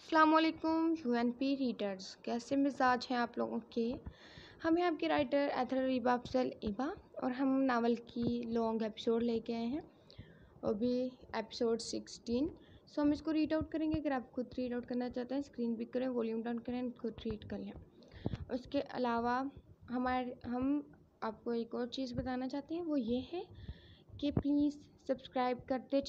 अस्सलाम वालेकुम UNP readers, कैसे मिजाज हैं आप लोगों के। हम हैं आपके राइटर एथर रीबा अफजल ईबा और हम नावल की लॉन्ग एपिसोड लेके आए हैं, और भी एपिसोड 16। सो हम इसको रीड आउट करेंगे। अगर आप खुद रीड आउट करना चाहते हैं स्क्रीन पिक करें, वॉल्यूम डाउन करें, खुद रीड कर लें। उसके अलावा हम आपको एक और चीज़ बताना चाहते हैं, वो ये है कि प्लीज़ सब्सक्राइब करते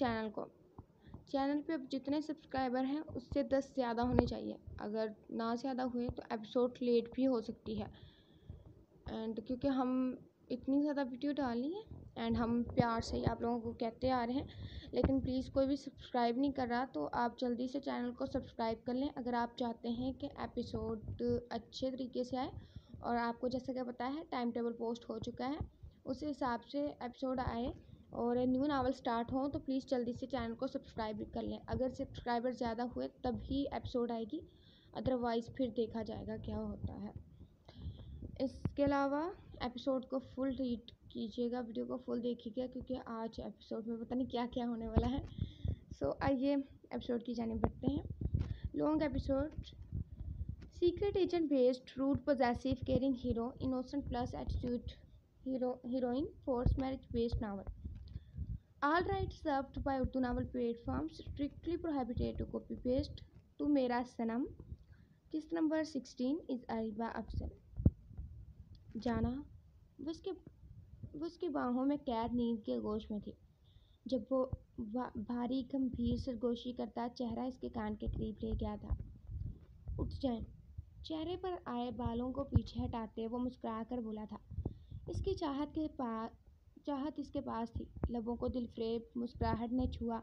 चैनल पे अब जितने सब्सक्राइबर हैं उससे 10 ज़्यादा होने चाहिए। अगर ना ज़्यादा हुए तो एपिसोड लेट भी हो सकती है। एंड क्योंकि हम इतनी ज़्यादा वीडियो डाली है एंड हम प्यार से ही आप लोगों को कहते आ रहे हैं, लेकिन प्लीज़ कोई भी सब्सक्राइब नहीं कर रहा, तो आप जल्दी से चैनल को सब्सक्राइब कर लें अगर आप चाहते हैं कि एपिसोड अच्छे तरीके से आए। और आपको जैसा कि पता है टाइम टेबल पोस्ट हो चुका है, उस हिसाब से एपिसोड आए और न्यू नावल स्टार्ट हो, तो प्लीज़ जल्दी से चैनल को सब्सक्राइब भी कर लें। अगर सब्सक्राइबर ज़्यादा हुए तभी एपिसोड आएगी, अदरवाइज़ फिर देखा जाएगा क्या होता है। इसके अलावा एपिसोड को फुल रीड कीजिएगा, वीडियो को फुल देखिएगा, क्योंकि आज एपिसोड में पता नहीं क्या क्या होने वाला है। सो आइए एपिसोड की जानिब बढ़ते हैं। Long episode, secret agent based, rude possessive caring hero, innocent plus attitude heroine, forced marriage based novel. All rights reserved by Urdu novel platforms, strictly prohibited to copy paste. To Mera Sanam, किस number 16 is Areeba Afzal. जाना, वो उसकी बाहों में कैद नींद के गोश में थी जब वो भारी गंभीर सरगोशी करता चेहरा इसके कान के करीब ले गया था। उठ जाएं। चेहरे पर आए बालों को पीछे हटाते वो मुस्कुराकर बोला था। इसकी चाहत इसके पास थी। लबों को दिलफरेब मुस्कुराहट ने छुआ।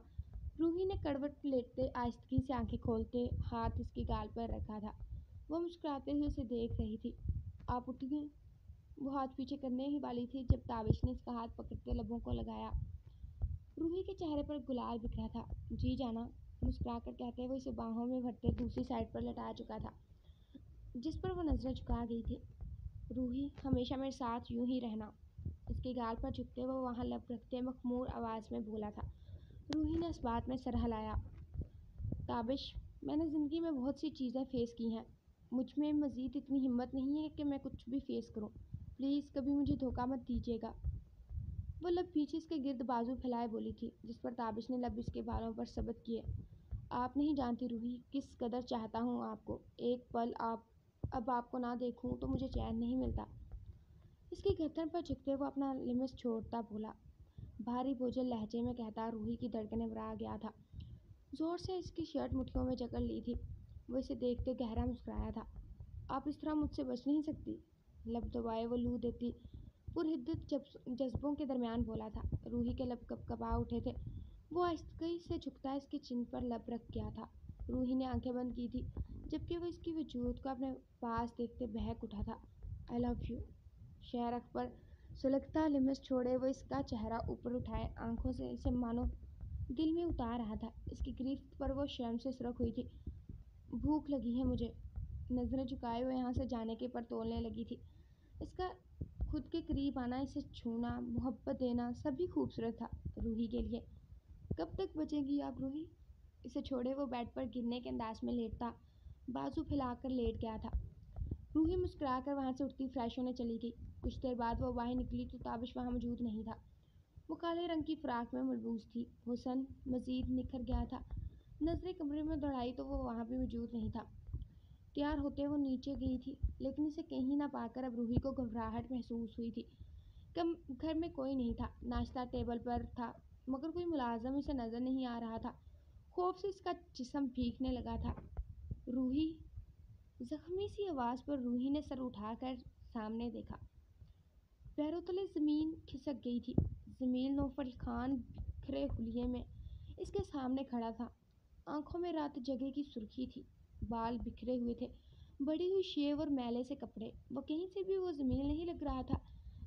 रूही ने कड़वट लेटते आहिस्तगी से आंखें खोलते हाथ इसकी गाल पर रखा था। वो मुस्कुराते हुए उसे देख रही थी। आप उठ गई। वो हाथ पीछे करने ही वाली थी जब ताबिश ने इसका हाथ पकड़ते लबों को लगाया। रूही के चेहरे पर गुलाल बिखरा था। जी जाना, मुस्कुराकर कहते हुए इसे बाहों में भरते दूसरी साइड पर लटा चुका था जिस पर वो नजरें झुका गई थी। रूही, हमेशा मेरे साथ यूं ही रहना। इसके गाल पर झुकते वो वहाँ लब रखते मखमूर आवाज़ में बोला था। रूही ने इस बात में सर हिलाया। ताबिश, मैंने ज़िंदगी में बहुत सी चीज़ें फ़ेस की हैं। मुझ में मज़ीद इतनी हिम्मत नहीं है कि मैं कुछ भी फ़ेस करूं। प्लीज़ कभी मुझे धोखा मत दीजिएगा। वो लब पीछे इसके गिर्द बाजू फैलाए बोली थी, जिस पर ताबिश ने लब इसके बालों पर सबत किए। आप नहीं जानती रूही किस कदर चाहता हूँ आपको। एक पल अब आपको ना देखूं तो मुझे चैन नहीं मिलता। इसकी गर्दन पर झुकते वो अपना लिमिस छोड़ता बोला, भारी बोझल लहजे में कहता। रूही की धड़कनें बढ़ा गया था। जोर से इसकी शर्ट मुट्ठियों में जकड़ ली थी। वो इसे देखते गहरा मुस्कुराया था। आप इस तरह मुझसे बच नहीं सकती। लब दबाए वो लू देती पुरहिद्दत जज्बों के दरमियान बोला था। रूही के लब कपकपा उठे थे। वो आहिस्तगी से झुकता इसकी चिन पर लब रख गया था। रूही ने आंखें बंद की थी, जबकि वो इसकी वजूद को अपने पास देखते बहक उठा था। I love you. शेर अकबर सुलगता लिमिस छोड़े वो इसका चेहरा ऊपर उठाए आंखों से इसे मानो दिल में उतार रहा था। इसकी गिरफ्त पर वो शर्म से सुरख हुई थी। भूख लगी है मुझे। नजरें झुकाए हुए यहाँ से जाने के पर तोलने लगी थी। इसका खुद के करीब आना, इसे छूना, मोहब्बत देना सभी खूबसूरत था रूही के लिए। कब तक बचेगी आप रूही। इसे छोड़े वो बेड पर गिरने के अंदाज में लेटता बाजू फैलाकर लेट गया था। रूही मुस्कुराकर वहाँ से उठती फ्रेश होने चली गई। कुछ देर बाद वो बाहर निकली तो ताबिश वहाँ मौजूद नहीं था। वो काले रंग की फ्राक में मलबूस थी। हुस्न मजीद निखर गया था। नजरें कमरे में दौड़ाई तो वो वहाँ भी मौजूद नहीं था। तैयार होते वो नीचे गई थी, लेकिन इसे कहीं ना पाकर अब रूही को घबराहट महसूस हुई थी। घर में कोई नहीं था। नाश्ता टेबल पर था, मगर कोई मुलाजम इसे नजर नहीं आ रहा था। खौफ से इसका जिस्म भीगने लगा था। रूही, जख्मी सी आवाज़ पर रूही ने सर उठाकर सामने देखा। पैरों तले ज़मीन खिसक गई थी। जमील नौफल खान बिखरे हुलिये में इसके सामने खड़ा था। आंखों में रात जगह की सुर्खी थी। बाल बिखरे हुए थे, बड़ी हुई शेव और मैले से कपड़े। वो कहीं से भी वो जमील नहीं लग रहा था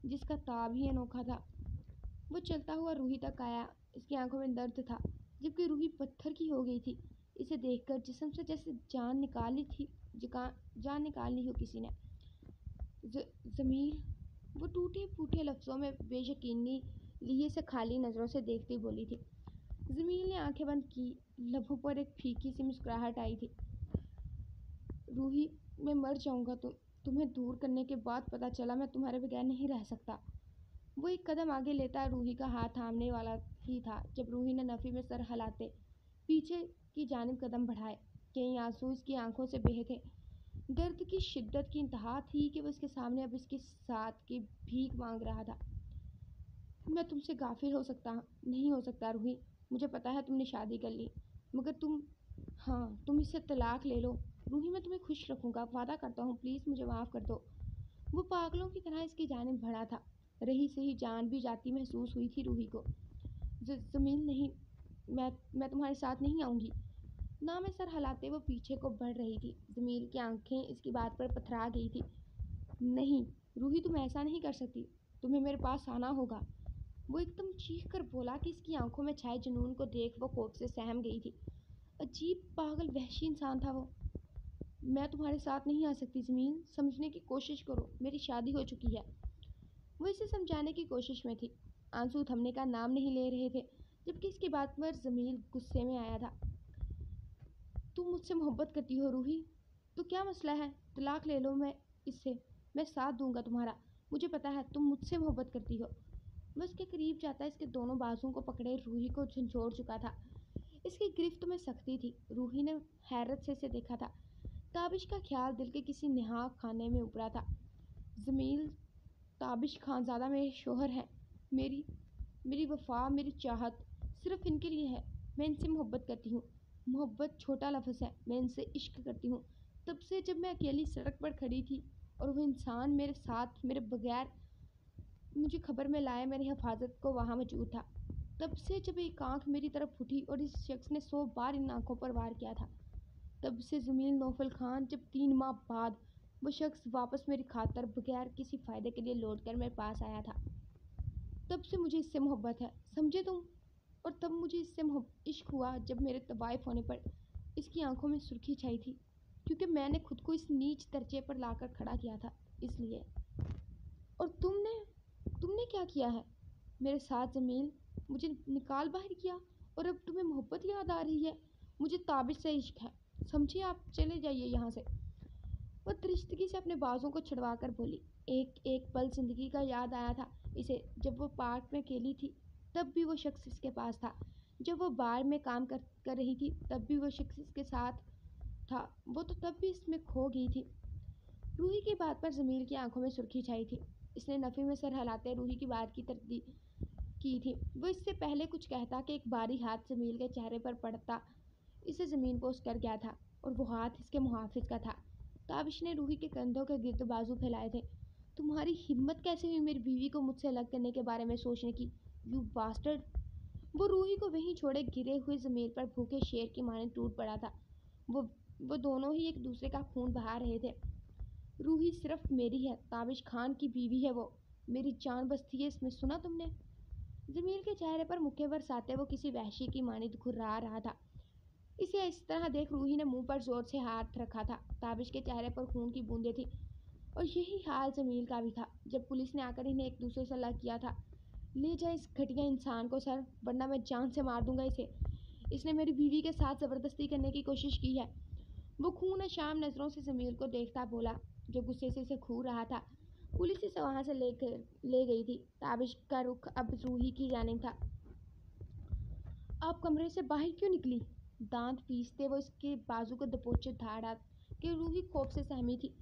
जिसका ताब ही अनोखा था। वो चलता हुआ रूही तक आया। इसकी आंखों में दर्द था, जबकि रूही पत्थर की हो गई थी। इसे देखकर जिस्म से जैसे जान निकाल ली हो किसी ने। जमील, वो टूटे फूटे लफ्ज़ों में बेयकीनी लिए से खाली नज़रों से देखती बोली थी। जमील ने आंखें बंद की। लबों पर एक फीकी सी मुस्कुराहट आई थी। रूही, मैं मर जाऊंगा। तुम्हें दूर करने के बाद पता चला मैं तुम्हारे बगैर नहीं रह सकता। वो एक कदम आगे लेता रूही का हाथ थामने वाला ही था जब रूही ने नफ़ी में सर हिलाते पीछे की जानिब कदम बढ़ाए। कई आंसू इसकी आंखों से बहे थे। दर्द की शिद्दत की इंतहा थी कि वो इसके सामने अब इसके साथ की भीख मांग रहा था। मैं तुमसे गाफिल हो सकता नहीं हो सकता रूही। मुझे पता है तुमने शादी कर ली, मगर तुम इससे तलाक ले लो। रूही, मैं तुम्हें खुश रखूंगा, वादा करता हूँ। प्लीज़ मुझे माफ़ कर दो। वो पागलों की तरह इसकी जानिब बढ़ा था। रही सही जान भी जाती महसूस हुई थी रूही को। ज़मीन नहीं, मैं तुम्हारे साथ नहीं आऊँगी। ना मैं सर हिलाते वो पीछे को बढ़ रही थी। जमील की आंखें इसकी बात पर पथरा गई थी। नहीं रूही, तुम ऐसा नहीं कर सकती। तुम्हें मेरे पास आना होगा। वो एकदम चीख कर बोला कि इसकी आंखों में छाए जुनून को देख वो कोप से सहम गई थी। अजीब पागल वहशी इंसान था वो। मैं तुम्हारे साथ नहीं आ सकती जमील, समझने की कोशिश करो, मेरी शादी हो चुकी है। वो इसे समझाने की कोशिश में थी। आंसू थमने का नाम नहीं ले रहे थे, जबकि इसकी बात पर जमील गुस्से में आया था। तुम मुझसे मोहब्बत करती हो रूही, तो क्या मसला है? तलाक ले लो, मैं साथ दूंगा तुम्हारा। मुझे पता है तुम मुझसे मोहब्बत करती हो। वह इसके करीब जाता इसके दोनों बाजुओं को पकड़े रूही को झंझोड़ चुका था। इसकी गिरफ्त में सख्ती थी। रूही ने हैरत से इसे देखा था। ताबिश का ख्याल दिल के किसी नेहा खाने में उभरा था। जमील, ताबिश खानज़ादा मेरे शोहर हैं। मेरी मेरी वफा, मेरी चाहत सिर्फ इनके लिए है। मैं इनसे मोहब्बत करती हूँ। मोहब्बत छोटा लफ्ज़ है, मैं इनसे इश्क करती हूँ। तब से जब मैं अकेली सड़क पर खड़ी थी और वो इंसान मेरे साथ मेरे बगैर मुझे खबर में लाए मेरी हिफाजत को वहाँ मौजूद था। तब से जब एक आंख मेरी तरफ उठी और इस शख्स ने 100 बार इन आंखों पर वार किया था, तब से जमील नौफल खान, जब 3 माह बाद वो शख्स वापस मेरी खातर बगैर किसी फ़ायदे के लिए लौट कर मेरे पास आया था, तब से मुझे इससे मोहब्बत है, समझे तुम? और तब मुझे इससे इश्क हुआ जब मेरे तवाइफ होने पर इसकी आंखों में सुर्खी छाई थी, क्योंकि मैंने खुद को इस नीच दर्जे पर लाकर खड़ा किया था, इसलिए। और तुमने क्या किया है मेरे साथ जमील? मुझे निकाल बाहर किया और अब तुम्हें मोहब्बत याद आ रही है? मुझे ताबिश से इश्क है, समझिए? आप चले जाइए यहाँ से। वह दरिश्तगी से अपने बाजों को छुड़वा कर बोली। एक एक पल जिंदगी का याद आया था इसे। जब वो पार्क में अकेली थी तब भी वो शख्स इसके पास था। जब वो बार में काम कर रही थी तब भी वो शख्स इसके साथ था। वो तो तब भी इसमें खो गई थी। रूही की बात पर जमील की आंखों में सुर्खी छाई थी। इसने नफ़ी में सर हिलाते रूही की बात की तरदीद की थी। वो इससे पहले कुछ कहता कि एक भारी हाथ जमील के चेहरे पर पड़ता इसे ज़मीन पोंछ कर गया था, और वो हाथ इसके मुहाफिज का था। ताबिश ने रूही के कंधों के गिर्द बाजू फैलाए थे। तुम्हारी हिम्मत कैसे हुई मेरी बीवी को मुझसे अलग करने के बारे में सोचने की, यू बास्टर्ड? वो रूही को वहीं छोड़े गिरे हुए ज़मीन पर भूखे शेर की माने टूट पड़ा था। वो वो दोनों ही एक दूसरे का खून बहा रहे थे। रूही सिर्फ मेरी है, ताबिश खान की बीवी है वो। मेरी जान बसती है इसमें, सुना तुमने? जमील के चेहरे पर मुक्के बरसाते वो किसी वहशी की मानित घुर्रा रहा था। इसे इस तरह देख रूही ने मुंह पर जोर से हाथ रखा था। ताबिश के चेहरे पर खून की बूंदें थी, और यही हाल जमील का भी था। जब पुलिस ने आकर इन्हें एक दूसरे से अलग किया था। ले जाए इस घटिया इंसान को सर, वरना मैं जान से मार दूंगा इसे। इसने मेरी बीवी के साथ ज़बरदस्ती करने की कोशिश की है। वो खून शाम नज़रों से जमील को देखता बोला, जो गुस्से से इसे घूर रहा था। पुलिस इसे वहाँ से ले गई थी। ताबिश का रुख अब रूही की जानिब था। आप कमरे से बाहर क्यों निकली? दांत पीसते वो इसके बाजू को दबोचे धाड़ा कि रूही खौफ से सहमी थी।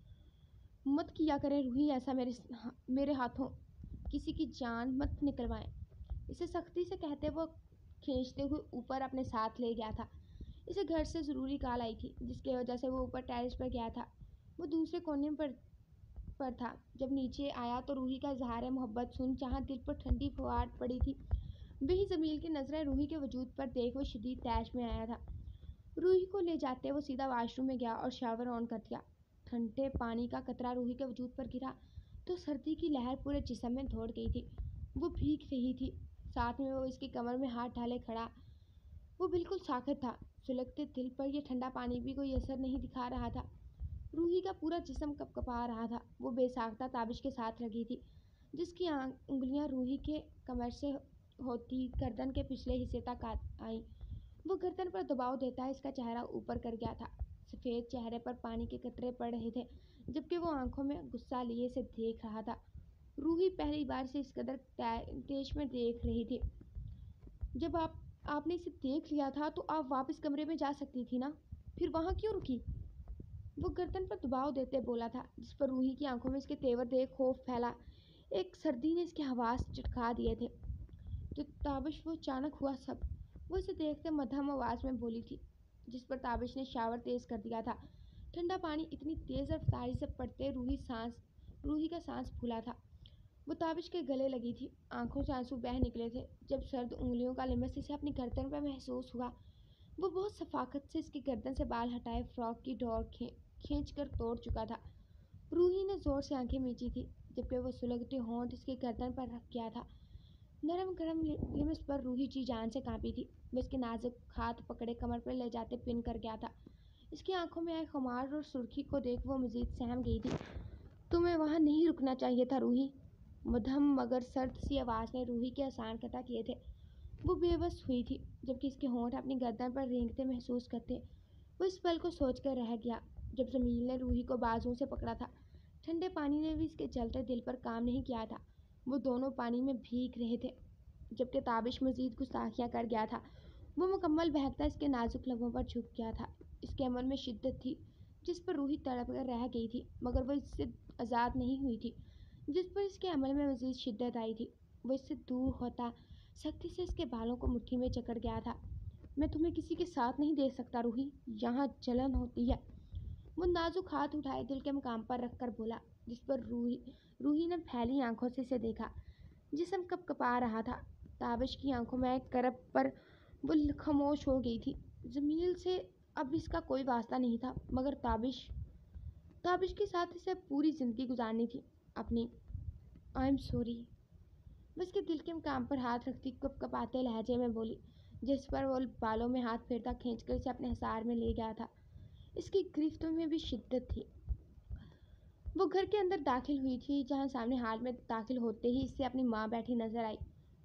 मत किया करें रूही ऐसा मेरे हाथों किसी की जान मत निकलवाएं। इसे सख्ती से कहते वो खींचते हुए ऊपर अपने साथ ले गया था। इसे घर से ज़रूरी कॉल आई थी, जिसकी वजह से वो ऊपर टेरेस पर गया था। वो दूसरे कोने पर था। जब नीचे आया तो रूही का इजहार मोहब्बत सुन जहाँ दिल पर ठंडी फुहार पड़ी थी, वही जमील की नज़रें रूही के वजूद पर देख वो शदीद तैश में आया था। रूही को ले जाते वो सीधा वाशरूम में गया और शावर ऑन कर दिया। ठंडे पानी का कतरा रूही के वजूद पर गिरा तो सर्दी की लहर पूरे जिस्म में दौड़ गई थी। वो भीग रही थी। साथ में वो इसकी कमर में हाथ डाले खड़ा। वो बिल्कुल साख़ित था। सुलगते दिल पर यह ठंडा पानी भी कोई असर नहीं दिखा रहा था। रूही का पूरा जिस्म कँपकँपा रहा था। वो बेसाख्ता ताबिश के साथ लगी थी, जिसकी उंगलियां रूही के कमर से होती गर्दन के पिछले हिस्से तक आईं। वो गर्दन पर दबाव देता इसका चेहरा ऊपर कर गया था। सफ़ेद चेहरे पर पानी के कतरे पड़ रहे थे, जबकि वो आंखों में गुस्सा लिए से देख रहा था। रूही पहली बार से इस कदर तेज में देख रही थी। जब आपने इसे देख लिया था तो आप वापस कमरे में जा सकती थी ना, फिर वहाँ क्यों रुकी? वो गर्दन पर दबाव देते बोला था, जिस पर रूही की आंखों में इसके तेवर देख खौफ फैला। एक सर्दी ने इसके हवास चटका दिए थे। तो ताबिश वो अचानक हुआ सब। वो इसे देखते मध्यम आवाज़ में बोली थी, जिस पर ताबिश ने शावर तेज कर दिया था। ठंडा पानी इतनी तेज रफ्तारी से पड़ते रूही का सांस फूला था। वो ताबिश के गले लगी थी। आंखों से आंसू बह निकले थे। जब सर्द उंगलियों का लिमस इसे अपनी गर्दन पर महसूस हुआ, वो बहुत सफाकत से इसकी गर्दन से बाल हटाए फ्रॉक की डोर खींच कर तोड़ चुका था। रूही ने जोर से आंखें मींची थी, जबकि वो सुलगते होंठ इसकी गर्दन पर रख गया था। नरम गरम लिमस पर रूही जी जान से कांपी थी। वो इसके नाजुक हाथ पकड़े कमर पर ले जाते पिन कर गया था। इसकी आंखों में आए खुमार और सुर्खी को देख वो मजीद सहम गई थी। तुम्हें वहाँ नहीं रुकना चाहिए था रूही, मध्यम मगर सर्द सी आवाज़ ने रूही के आसान कता किए थे। वो बेबस हुई थी, जबकि इसके होंठ अपनी गर्दन पर रेंगते महसूस करते। वो इस पल को सोच कर रह गया जब जमील ने रूही को बाजुओं से पकड़ा था। ठंडे पानी ने भी इसके जलते दिल पर काम नहीं किया था। वो दोनों पानी में भीग रहे थे, जबकि ताबिश मजीद गुस्ताखियाँ कर गया था। वो मुकम्मल बहकता इसके नाजुक लबों पर झुक गया था। इसके अमल में शिद्दत थी जिस पर रूही तड़प कर रह गई थी, मगर वो इससे आज़ाद नहीं हुई थी जिस पर इसके अमल में मजीद शिद्दत आई थी। वो इससे दूर होता सख्ती से इसके बालों को मुट्ठी में जकड़ गया था। मैं तुम्हें किसी के साथ नहीं देख सकता रूही, यहाँ जलन होती है। वो नाजुक हाथ उठाए दिल के मकाम पर रख कर बोला, जिस पर रूही ने फैली आंखों से इसे देखा। जिस्म कपकपा रहा था। ताबिश की आंखों में करब पर वो खामोश हो गई थी। जमील से अब इसका कोई वास्ता नहीं था, मगर ताबिश के साथ इसे पूरी ज़िंदगी गुजारनी थी अपनी। आई एम सॉरी, वो इसके दिल के मकाम पर हाथ रखती कपकपाते लहजे में बोली, जिस पर वो बालों में हाथ फेरता खींचकर इसे अपने हिसार में ले गया था। इसकी गिरफ्त में भी शिद्दत थी। वो घर के अंदर दाखिल हुई थी, जहाँ सामने हाल में दाखिल होते ही इससे अपनी माँ बैठी नजर आई।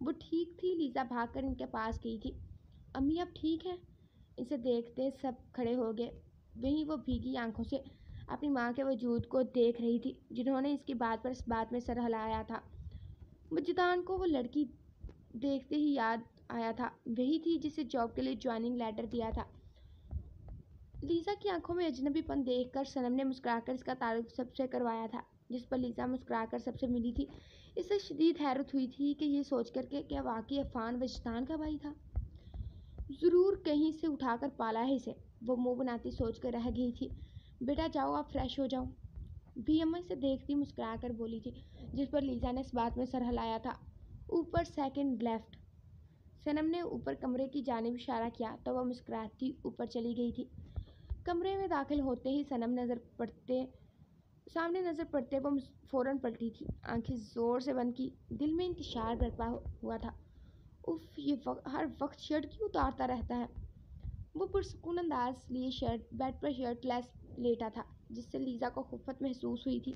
वो ठीक थी। लीज़ा भागकर इनके पास गई थी। अम्मी आप ठीक हैं? इसे देखते सब खड़े हो गए। वहीं वो भीगी आंखों से अपनी माँ के वजूद को देख रही थी, जिन्होंने इसकी बात पर इस बात में सर हिलाया था। मुजदान को वो लड़की देखते ही याद आया था। वही थी जिसे जॉब के लिए ज्वाइनिंग लेटर दिया था। लीज़ा की आंखों में अजनबीपन देखकर सनम ने मुस्कुराकर इसका ताल्लुक सबसे करवाया था, जिस पर लीज़ा मुस्कुराकर सबसे मिली थी। इसे शदीद हैरत हुई थी कि ये सोच कर के क्या वाकई अफान वजदान का भाई था। ज़रूर कहीं से उठाकर पाला है इसे, वो मुँह बनाती सोच कर रह गई थी। बेटा जाओ आप फ्रेश हो जाओ, भी अम्मा इसे देखती मुस्कुरा कर बोली थी, जिस पर लीज़ा ने इस बात में सर हिलाया था। ऊपर सेकंड लेफ्ट। सनम ने ऊपर कमरे की जानिब इशारा किया तो वह मुस्कुराती ऊपर चली गई थी। कमरे में दाखिल होते ही सामने नज़र पड़ते वो फ़ौरन पलटी थी। आंखें ज़ोर से बंद की। दिल में इंतशार बरपा हुआ था। उफ, ये हर वक्त शर्ट क्यों उतारता रहता है। वो पुरसकून अंदाज लिए बेड पर शर्टलेस लेटा था, जिससे लीज़ा को खुफत महसूस हुई थी।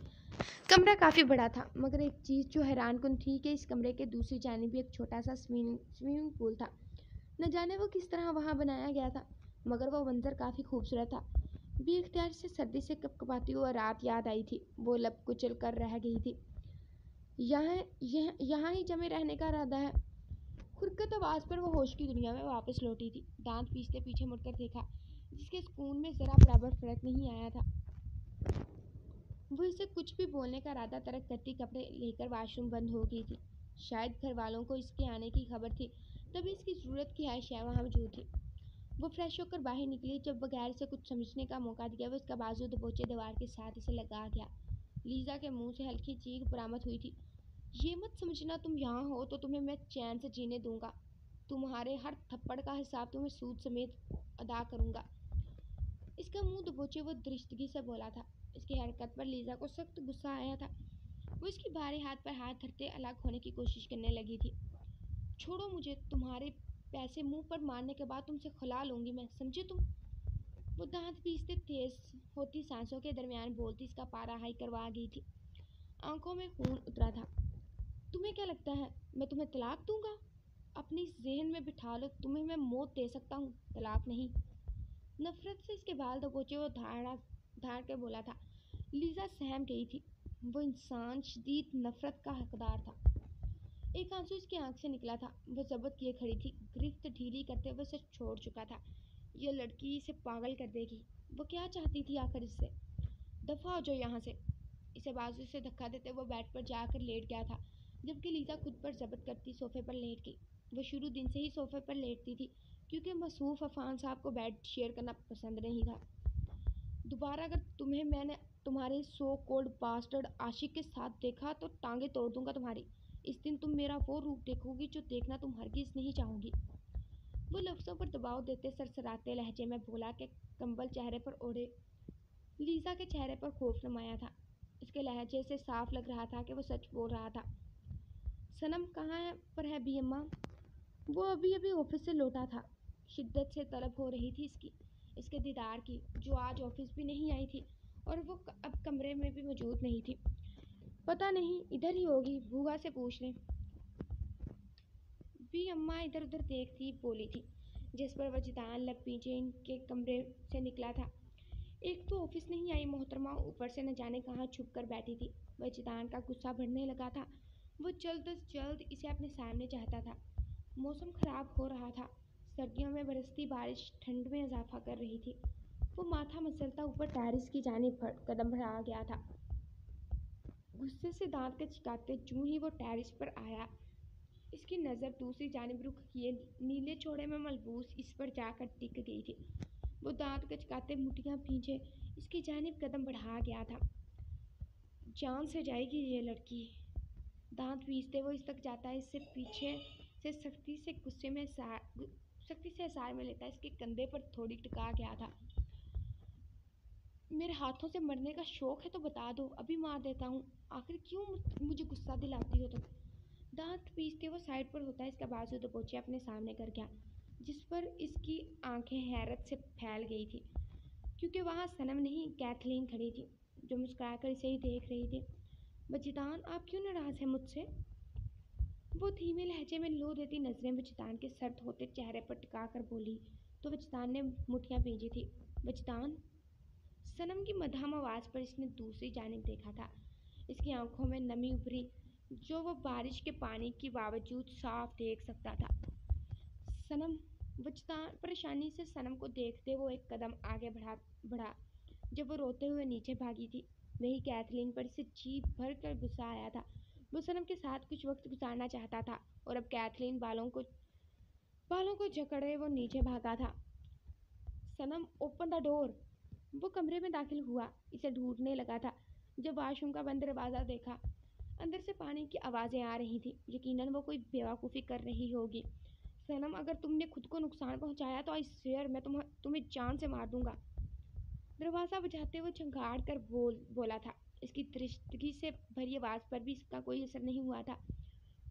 कमरा काफ़ी बड़ा था, मगर एक चीज़ जो हैरान कुन थी कि इस कमरे के दूसरी जानिब भी एक छोटा सा स्विमिंग पूल था। न जाने वो किस तरह वहाँ बनाया गया था, मगर वो मंजर काफ़ी खूबसूरत था। बेइख्तियार से सर्दी से कपकपाती हुई रात याद आई थी। वो लब कुचल कर रह गई थी। यहाँ ही जमे रहने का इरादा है। खुरकत आवाज़ पर वो होश की दुनिया में वापस लौटी थी। दांत पीसते पीछे मुड़कर देखा, जिसके सुकून में ज़रा बराबर फर्क नहीं आया था। वो इसे कुछ भी बोलने का इरादा तर्क करती कपड़े लेकर वाशरूम बंद हो गई थी। शायद घर वालों को इसके आने की खबर थी, तभी इसकी ज़रूरत की आयशा वहाँ मौजूद थी। वो फ्रेश होकर बाहर निकली। जब बगैर इसे कुछ समझने का मौका दिया, वो इसका बाजू दबोचे दीवार के साथ इसे लगा गया। लीज़ा के मुंह से हल्की चीख बरामद हुई थी। ये मत समझना तुम यहाँ हो तो तुम्हें मैं चैन से जीने दूंगा। तुम्हारे हर थप्पड़ का हिसाब तुम्हें सूद समेत अदा करूंगा। इसका मुंह दबोचे वो दरिश्तगी से बोला था। इसकी हरकत पर लीज़ा को सख्त गुस्सा आया था। वो इसके भारे हाथ पर हाथ धरते अलग होने की कोशिश करने लगी थी। छोड़ो मुझे, तुम्हारे पैसे मुंह पर मारने के बाद तुमसे खला लूंगी मैं, समझे तुम? वो दांत पीसते तेज होती सांसों के दरमियान बोलती इसका पारा हाई करवा गई थी। आंखों में खून उतरा था। तुम्हें क्या लगता है मैं तुम्हें तलाक दूंगा? अपनी जहन में बिठा लो, तुम्हें मैं मौत दे सकता हूँ, तलाक नहीं। नफरत से इसके बाल दबोचे वो धाड़ के बोला था। लीजा सहम गई थी। वो इंसान शदीद नफरत का हकदार था। एक आंसू इसकी आंख से निकला था। वो जब्त किए खड़ी थी, गिरफ्त ढीली करते हुए उसे छोड़ चुका था। ये लड़की इसे पागल कर देगी। वो क्या चाहती थी आखिर इससे? दफा हो जाओ यहाँ से। इसे बाजू से धक्का देते वो बेड पर जाकर लेट गया था, जबकि लीजा खुद पर जब्त करती सोफे पर लेट गई। वो शुरू दिन से ही सोफे पर लेटती थी, क्योंकि मसरूफ अफान साहब को बेड शेयर करना पसंद नहीं था। दोबारा अगर तुम्हें मैंने तुम्हारे सो कोल्ड बास्टर्ड आशिक के साथ देखा तो टांगे तोड़ दूंगा तुम्हारी। इस दिन तुम मेरा वो रूप देखोगी जो देखना तुम हरगिज नहीं चाहोगी। वो लफ्ज़ों पर दबाव देते सरसराते लहजे में बोला कि कंबल चेहरे पर ओढ़े। लीजा के चेहरे पर खौफ नुमाया था। इसके लहजे से साफ लग रहा था कि वो सच बोल रहा था। सनम कहाँ पर है भी अम्मा? वो अभी अभी ऑफिस से लौटा था। शिद्दत से तलब हो रही थी इसके दीदार की, जो आज ऑफिस भी नहीं आई थी और वो अब कमरे में भी मौजूद नहीं थी। पता नहीं, इधर ही होगी, भूआ से पूछ लें। भी अम्मा इधर उधर देखती बोली थी, जिस पर वजदान लपीचे इनके कमरे से निकला था। एक तो ऑफिस नहीं आई मोहतरमा, ऊपर से न जाने कहाँ छुप कर बैठी थी। वजदान का गुस्सा बढ़ने लगा था। वो जल्द अज जल्द इसे अपने सामने चाहता था। मौसम खराब हो रहा था। सर्दियों में बरसती बारिश ठंड में इजाफा कर रही थी। वो माथा मसलता ऊपर टेरिस की जानिब कदम बढ़ा गया था। गुस्से से दांत कचकाते जूं ही वो टेरिस पर आया, इसकी नज़र दूसरी जानिब रुख किए नीले छोड़े में मलबूस इस पर जाकर टिक गई थी। वो दांत कचकाते मुठियाँ भींचे इसकी जानिब कदम बढ़ा गया था। जान से जाएगी ये लड़की। दांत पीसते वो इस तक जाता है, इससे पीछे से सख्ती से एसार में लेता, इसके कंधे पर थोड़ी टिका गया था। मेरे हाथों से मरने का शौक है तो बता दो, अभी मार देता हूँ। आखिर क्यों मुझे गुस्सा दिलाती हो तुम? दांत पीसते वो साइड पर होता है, इसका बाजू दबोचे अपने सामने कर गया, जिस पर इसकी आंखें हैरत से फैल गई थी, क्योंकि वहाँ सनम नहीं कैथलीन खड़ी थी, जो मुस्कुराकर इसे ही देख रही थी। वजदान, आप क्यों नाराज़ हैं मुझसे? वो धीमे लहजे में लो देती नजरें वजदान के सर्द होते चेहरे पर टिका कर बोली, तो वजदान ने मुठियाँ भींची थी। वजदान? सनम की मध्यम आवाज़ पर इसने दूसरी जानिब देखा था। इसकी आंखों में नमी उभरी, जो वो बारिश के पानी के बावजूद साफ देख सकता था। सनम? वजदान परेशानी से सनम को देखते वो एक कदम आगे बढ़ा। जब वो रोते हुए नीचे भागी थी, वही कैथलीन पर इसे जी भर कर गुस्सा आया था। वो सनम के साथ कुछ वक्त गुजारना चाहता था, और अब कैथलीन बालों को जकड़े वो नीचे भागा था। सनम, ओपन द डोर। वो कमरे में दाखिल हुआ, इसे ढूंढने लगा था। जब वाशरूम का बंद दरवाज़ा देखा, अंदर से पानी की आवाज़ें आ रही थी। यकीनन वो कोई बेवकूफ़ी कर रही होगी। सनम, अगर तुमने खुद को नुकसान पहुंचाया तो आई स्वेयर मैं तुम्हें जान से मार दूंगा। दरवाज़ा बजाते हुए झंकार कर बोला था। इसकी दृष्टि से भरी आवाज़ पर भी इसका कोई असर नहीं हुआ था।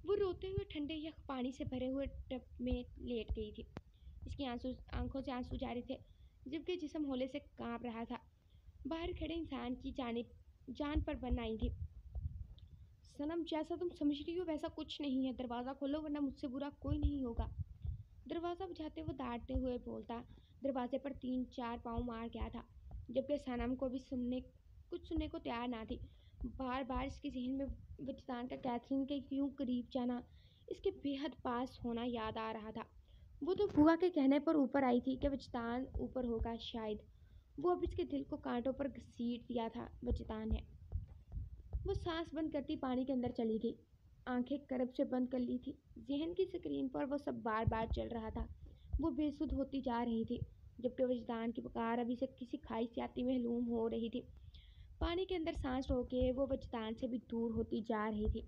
वो रोते हुए ठंडे यख पानी से भरे हुए टब में लेट गई थी। इसकी आंखों से आंसू जारी थे, जबकि जिस्म होले से कांप रहा था। बाहर खड़े इंसान की जान पर बन आई थी। सनम, जैसा तुम समझ रही हो वैसा कुछ नहीं है। दरवाज़ा खोलो वरना मुझसे बुरा कोई नहीं होगा। दरवाज़ा बजाते हुए डांटते हुए बोलता दरवाजे पर 3-4 पाँव मार गया था, जबकि सनम को भी कुछ सुनने को तैयार ना थी। बार बार इसके जहन में वजदान का कैथरीन के यूं करीब जाना, इसके बेहद पास होना याद आ रहा था। वो तो बुआ के कहने पर ऊपर आई थी कि वजदान ऊपर होगा शायद। वो अब इसके दिल को कांटों पर घसीट दिया था वजदान ने। वो सांस बंद करती पानी के अंदर चली गई, आंखें करब से बंद कर ली थी। जहन की स्क्रीन पर वो सब बार बार चल रहा था। वो बेसुध होती जा रही थी, जबकि वजदान की पुकार अभी से किसी खाई से आती महलूम हो रही थी। पानी के अंदर सांस रोके वो वजदान से भी दूर होती जा रही थी।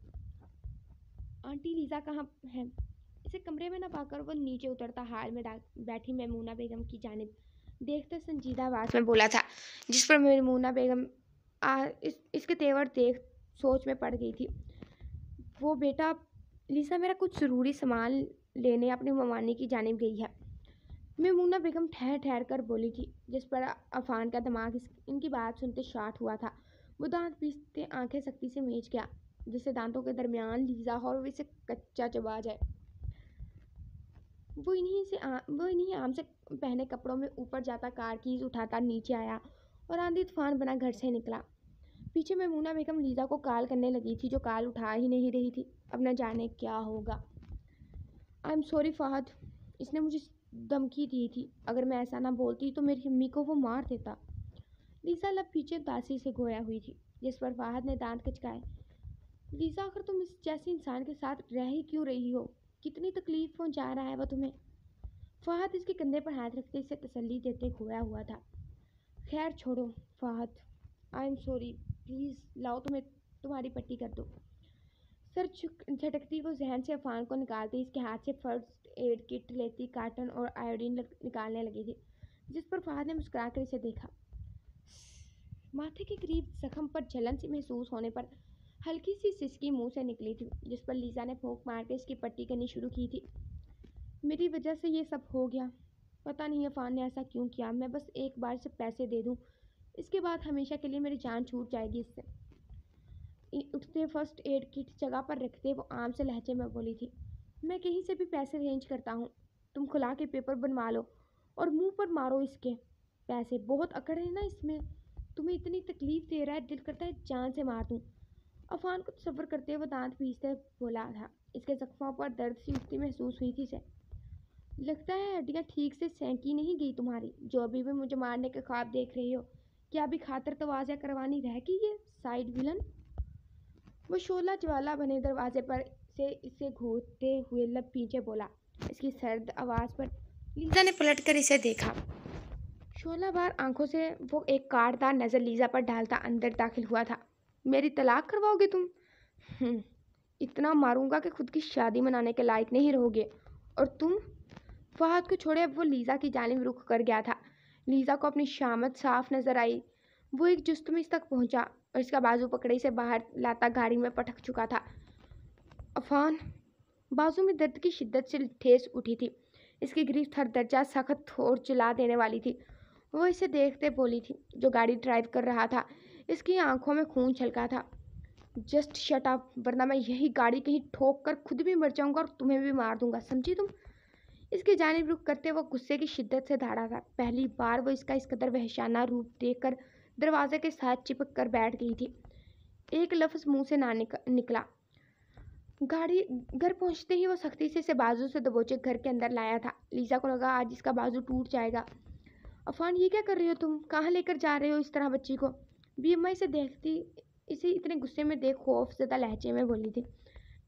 आंटी लीजा कहाँ है? इसे कमरे में न पाकर वो नीचे उतरता हाल में बैठी मैमूना बेगम की जानिब देखते संजीदा आवाज़ में बोला था, जिस पर मैमूना बेगम इसके तेवर देख सोच में पड़ गई थी। वो बेटा, लीसा मेरा कुछ ज़रूरी सामान लेने अपनी ममानी की जानिब गई है। मैमूना बेगम ठहर ठहर कर बोली थी, जिस पर अफान का दिमाग इनकी बात सुनते शार्ट हुआ था। वो दांत पीसते आंखें सख्ती से मीच गया, जिससे दांतों के दरमियान लीजा और इसे कच्चा चबा जाए। वो इन्हीं आम से पहने कपड़ों में ऊपर जाता, कार कीज उठाता नीचे आया और आंधी तूफान बना घर से निकला। पीछे मैमूना बेगम लीजा को कॉल करने लगी थी, जो कॉल उठा ही नहीं रही थी। अब न जाने क्या होगा। आई एम सॉरी फहद, इसने मुझे धमकी दी थी। अगर मैं ऐसा ना बोलती तो मेरी अम्मी को वो मार देता। लीजा लब पीछे उदासी से गोया हुई थी, जिस पर फहद ने दांत खचकाए। लीजा, आखिर तुम इस जैसे इंसान के साथ रह ही क्यों रही हो? कितनी तकलीफ पहुंचा रहा है वो तुम्हें? फहद इसके कंधे पर हाथ रखते इसे तसल्ली देते खोया हुआ था। खैर छोड़ो Fahad, I am sorry, please लाओ तुम्हें तुम्हारी पट्टी कर दो। सर झटकती वो जहन से अफान को निकालती, इसके हाथ से फर्स्ट एड किट लेती, कार्टन और आयोडीन निकालने लगी थी, जिस पर फहद ने मुस्कुरा कर इसे देखा। माथे के करीब जख्म पर जलन सी महसूस होने पर हल्की सी सिसकी मुंह से निकली थी, जिस पर लीजा ने फूंक मार के इसकी पट्टी करनी शुरू की थी। मेरी वजह से ये सब हो गया। पता नहीं अफान ने ऐसा क्यों किया। मैं बस एक बार से पैसे दे दूं, इसके बाद हमेशा के लिए मेरी जान छूट जाएगी इससे। उठते फर्स्ट एड किट जगह पर रखते वो आम से लहजे में बोली थी, मैं कहीं से भी पैसे अरेंज करता हूँ, तुम खुला के पेपर बनवा लो और मुंह पर मारो इसके। पैसे बहुत अकड़ है ना इसमें, तुम्हें इतनी तकलीफ दे रहा है, दिल करता है जान से मार दूँ। अफान को तसव्वुर करते हुए दांत पीसते बोला था। इसके जख्मों पर दर्द सी उठती महसूस हुई थी इसे। लगता है हड्डियाँ ठीक से सेंकी नहीं गई तुम्हारी, जो अभी भी मुझे मारने के ख्वाब देख रही हो। क्या अभी खातर तवाज़ा करवानी रह गई है, साइड विलन? वो शोला ज्वाला बने दरवाजे पर से इसे घूरते हुए लब पीछे बोला। इसकी सर्द आवाज़ पर लीजा ने पलट कर इसे देखा। शोला बार आंखों से वो एक काटदार नज़र लीजा पर डालता अंदर दाखिल हुआ था। मेरी तलाक करवाओगे तुम? इतना मारूंगा कि खुद की शादी मनाने के लायक नहीं रहोगे। और तुम? फहद को छोड़े अब वो लीजा की जानिब रुख कर गया था। लीजा को अपनी शामत साफ नजर आई। वो एक जुस्तुमिस तक पहुंचा और इसका बाजू पकड़े से बाहर लाता गाड़ी में पटक चुका था। अफान, बाजू में दर्द की शिद्दत से ठेस उठी थी। इसकी गिरफ्त हर दर्जा सख्त और चिल्ला देने वाली थी। वो इसे देखते बोली थी, जो गाड़ी ड्राइव कर रहा था। इसकी आंखों में खून छलका था। जस्ट शट अप, वरना मैं यही गाड़ी कहीं ठोक कर खुद भी मर जाऊंगा और तुम्हें भी मार दूंगा, समझी तुम? इसकी जानिब रुख करते वो गुस्से की शिद्दत से धाड़ा था। पहली बार वो इसका इस कदर वहशाना रूप देखकर दरवाजे के साथ चिपक कर बैठ गई थी। एक लफ्ज मुंह से ना निकला। गाड़ी घर पहुंचते ही वो सख्ती से इसे बाजू से दबोचे घर के अंदर लाया था। लीजा को लगा आज इसका बाजू टूट जाएगा। अफान, ये क्या कर रही हो तुम? कहाँ लेकर जा रहे हो इस तरह बच्ची को? बी अम्मा इसे देखती इसे इतने गुस्से में देख खौफज़दा लहजे में बोली थी।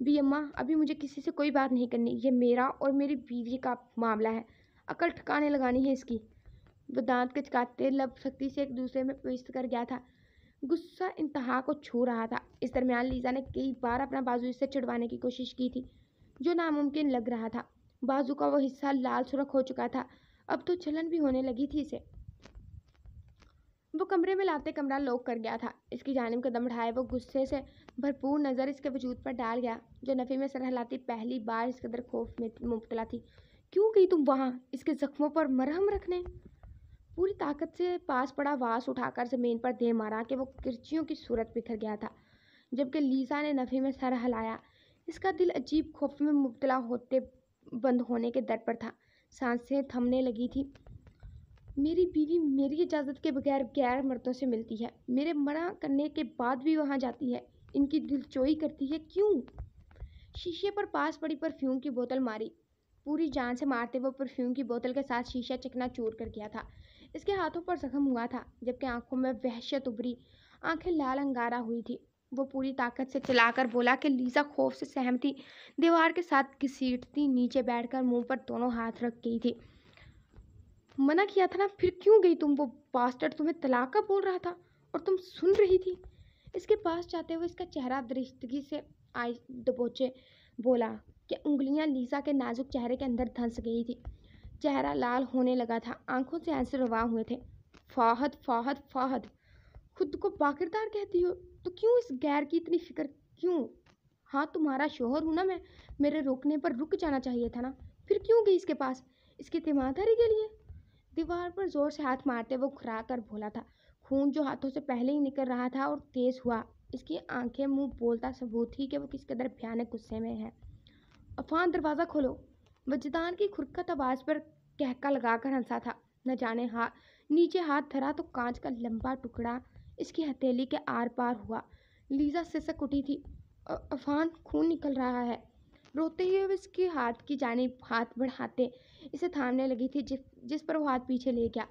बी अम्मा, अभी मुझे किसी से कोई बात नहीं करनी, ये मेरा और मेरी बीवी का मामला है, अकल ठिकाने लगानी है इसकी। वो दांत कचकाते लब सख्ती से एक दूसरे में पेस्ट कर गया था। गुस्सा इंतहा को छू रहा था। इस दरमियान लीजा ने कई बार अपना बाजू इससे छुड़वाने की कोशिश की थी, जो नामुमकिन लग रहा था। बाजू का वो हिस्सा लाल सुर्ख हो चुका था, अब तो जलन भी होने लगी थी इसे। वो कमरे में लाते कमरा लॉक कर गया था। इसकी जानिब कदम उठाए वो गुस्से से भरपूर नज़र इसके वजूद पर डाल गया, जो नफ़ी में सर हिलाती पहली बार इस कदर खौफ में मुब्तला थी। क्यों गई तुम वहाँ इसके जख्मों पर मरहम रखने? पूरी ताकत से पास पड़ा वास उठाकर ज़मीन पर दे मारा कि वो किरचियों की सूरत बिखर गया था। जबकि लीजा ने नफ़ी में सर हिलाया। इसका दिल अजीब खौफ में मुब्तला होते बंद होने के दर पर था। सांसें थमने लगी थी। मेरी बीवी मेरी इजाज़त के बगैर गैर मर्दों से मिलती है, मेरे मना करने के बाद भी वहाँ जाती है, इनकी दिलचोई करती है, क्यों? शीशे पर पास पड़ी परफ्यूम की बोतल मारी। पूरी जान से मारते वो परफ्यूम की बोतल के साथ शीशा चकनाचूर कर गया था। इसके हाथों पर जख्म हुआ था, जबकि आंखों में वहशत उभरी, आंखें लाल अंगारा हुई थी। वो पूरी ताकत से चिल्लाकर बोला कि लीजा खौफ से सहमती दीवार के साथ घसीटती नीचे बैठकर मुंह पर दोनों हाथ रख गई थी। मना किया था ना, फिर क्यों गई तुम? वो बास्टर्ड तुम्हें तलाक का बोल रहा था और तुम सुन रही थी? इसके पास जाते हुए इसका चेहरा दरिश्तगी से आई दबोचे बोला कि उंगलियां लीजा के नाजुक चेहरे के अंदर धंस गई थी। चेहरा लाल होने लगा था, आंखों से आंसू रवा हुए थे। फाहद फाहद फाहद, खुद को बाकिरदार कहती हो तो क्यों इस गैर की इतनी फिक्र क्यों? हाँ, तुम्हारा शोहर हूं ना मैं, मेरे रोकने पर रुक जाना चाहिए था ना, फिर क्यों गई इसके पास? इसकी तीमारदारी के लिए? दीवार पर जोर से हाथ मारते वो खुरा कर बोला था। खून जो हाथों से पहले ही निकल रहा था और तेज हुआ। इसकी आंखें मुंह बोलता सबूत थी कि वो किस कदर भयानक गुस्से में है। अफान, दरवाज़ा खोलो। वजदान की खुरकत आवाज़ पर कहका लगाकर हंसा था। न जाने नीचे हाथ धरा तो कांच का लंबा टुकड़ा इसकी हथेली के आर पार हुआ। लीजा सिसक उठी थी। अफान, खून निकल रहा है। रोते हुए वो इसके हाथ की जानिब हाथ बढ़ाते इसे थामने लगी थी, जिस पर वो हाथ पीछे ले गया।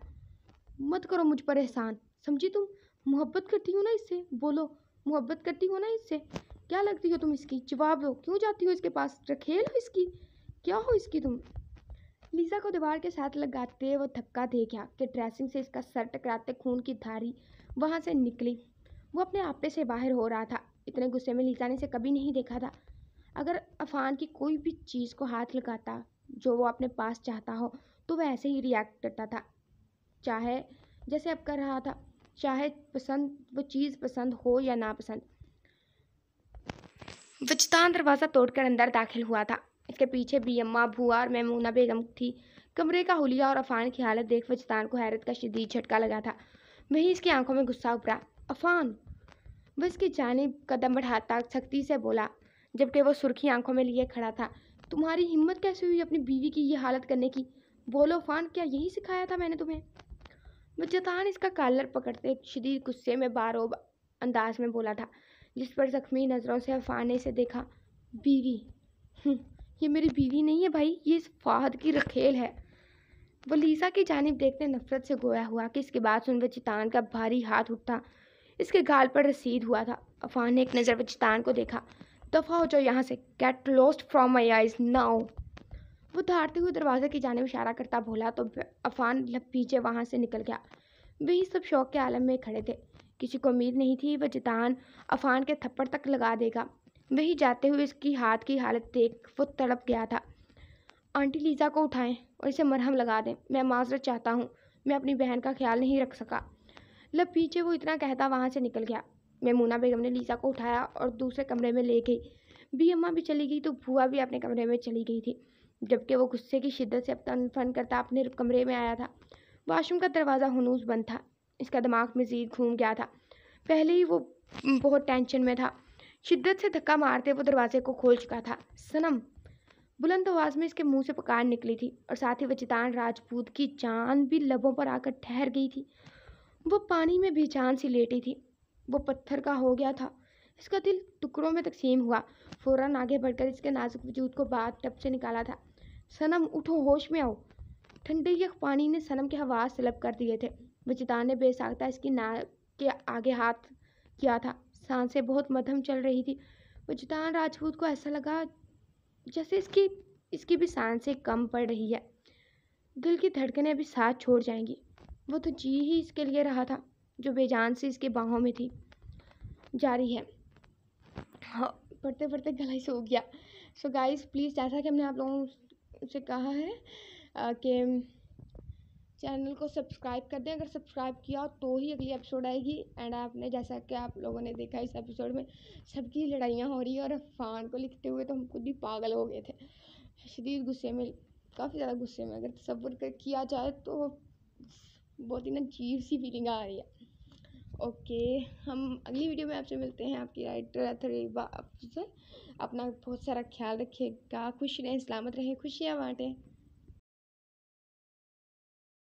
मत करो मुझ पर एहसान, समझी तुम? मोहब्बत करती हो ना इससे? बोलो, मोहब्बत करती हो ना इससे? क्या लगती हो तुम इसकी? जवाब दो, क्यों जाती हो इसके पास? रखेल हो इसकी? क्या हो इसकी तुम? लीजा को दीवार के साथ लगाते वो धक्का दे गया कि ड्रेसिंग से इसका सर टकराते खून की धारी वहां से निकली। वो अपने आपे से बाहर हो रहा था। इतने गुस्से में लीजा ने इसे कभी नहीं देखा था। अगर अफान की कोई भी चीज़ को हाथ लगाता जो वो अपने पास चाहता हो तो वह ऐसे ही रिएक्ट करता था, चाहे जैसे अब कर रहा था, चाहे पसंद वो चीज़ पसंद हो या ना पसंद। वजदान दरवाज़ा तोड़कर अंदर दाखिल हुआ था। इसके पीछे भी अम्मा, बुआ और मैमूना बेगम थी। कमरे का हुलिया और अफान की हालत देख वजदान को हैरत का शदीद झटका लगा था। वहीं इसकी आंखों में गुस्सा उभरा। अफान! वह इसकी जानिब कदम बढ़ाता सख्ती से बोला, जबकि वो सुर्खी आंखों में लिए खड़ा था। तुम्हारी हिम्मत कैसे हुई अपनी बीवी की ये हालत करने की? बोलो अफान, क्या यही सिखाया था मैंने तुम्हें? वजदान इसका कॉलर पकड़ते शदीद गुस्से में बारोब अंदाज में बोला था, जिस पर जख्मी नज़रों से अफान ने इसे देखा। बीवी? ये मेरी बीवी नहीं है भाई, ये इस फाहद की रखेल है। वो लीसा की जानिब देखते नफरत से गोया हुआ कि इसकी बात सुन वजदान का भारी हाथ उठा इसके गाल पर रसीद हुआ था। अफान ने एक नज़र वजदान को देखा। दफ़ा हो जाओ यहाँ से, get lost from my eyes now. वो धारते हुए दरवाजे की जानिब इशारा करता बोला तो अफान पीछे वहाँ से निकल गया। वही सब शौक के आलम में खड़े थे। किसी को उम्मीद नहीं थी वजदान अफान के थप्पड़ तक लगा देगा। वही जाते हुए इसकी हाथ की हालत देख वो तड़प गया था। आंटी लीजा को उठाएं और इसे मरहम लगा दें। मैं माजरत चाहता हूँ, मैं अपनी बहन का ख्याल नहीं रख सका। पीछे वो इतना कहता वहाँ से निकल गया। मैमूना बेगम ने लीजा को उठाया और दूसरे कमरे में ले गई। भी अम्मा भी चली गई तो बुआ भी अपने कमरे में चली गई थी, जबकि वो गुस्से की शिद्दत से तन फन करता अपने कमरे में आया था। वाशरूम का दरवाज़ा हनूस बंद था। इसका दिमाग मज़ीद घूम गया था। पहले ही वो बहुत टेंशन में था। शिद्दत से धक्का मारते वो दरवाजे को खोल चुका था। सनम! बुलंद आवाज़ में इसके मुंह से पुकार निकली थी और साथ ही वजदान राजपूत की जान भी लबों पर आकर ठहर गई थी। वो पानी में बेजान सी लेटी थी। वो पत्थर का हो गया था। इसका दिल टुकड़ों में तकसीम हुआ। फौरन आगे बढ़कर इसके नाजुक वजूद को बाथ टब से निकाला था। सनम उठो, होश में आओ। ठंडे यख पानी ने सनम के हवास तलब कर दिए थे। वजदान ने बेसाख्ता इसकी नाक के आगे हाथ किया था। सांसें बहुत मध्यम चल रही थी। वजदान राजपूत को ऐसा लगा जैसे इसकी भी सांसें कम पड़ रही है। दिल की धड़कनें अभी साथ छोड़ जाएंगी। वो तो जी ही इसके लिए रहा था जो बेजान से इसके बाहों में थी। जारी है। हाँ, पढ़ते पढ़ते गला ही सूख गया। सो गाइस प्लीज़, जैसा कि हमने आप लोगों से कहा है कि चैनल को सब्सक्राइब कर दें। अगर सब्सक्राइब किया तो ही अगली एपिसोड आएगी। एंड आपने जैसा कि आप लोगों ने देखा इस एपिसोड में सबकी लड़ाइयाँ हो रही है और अफान को लिखते हुए तो हम खुद ही पागल हो गए थे शदीद गुस्से में, काफ़ी ज़्यादा गुस्से में। अगर तसव्वुर किया जाए तो बहुत ही ना अजीब सी फीलिंग आ रही है। ओके, हम अगली वीडियो में आपसे मिलते हैं। आपकी राइटर अथरीबा अफजल। अपना बहुत सारा ख्याल रखिएगा। खुश रहें, सलामत रहें, खुशियाँ बांटें।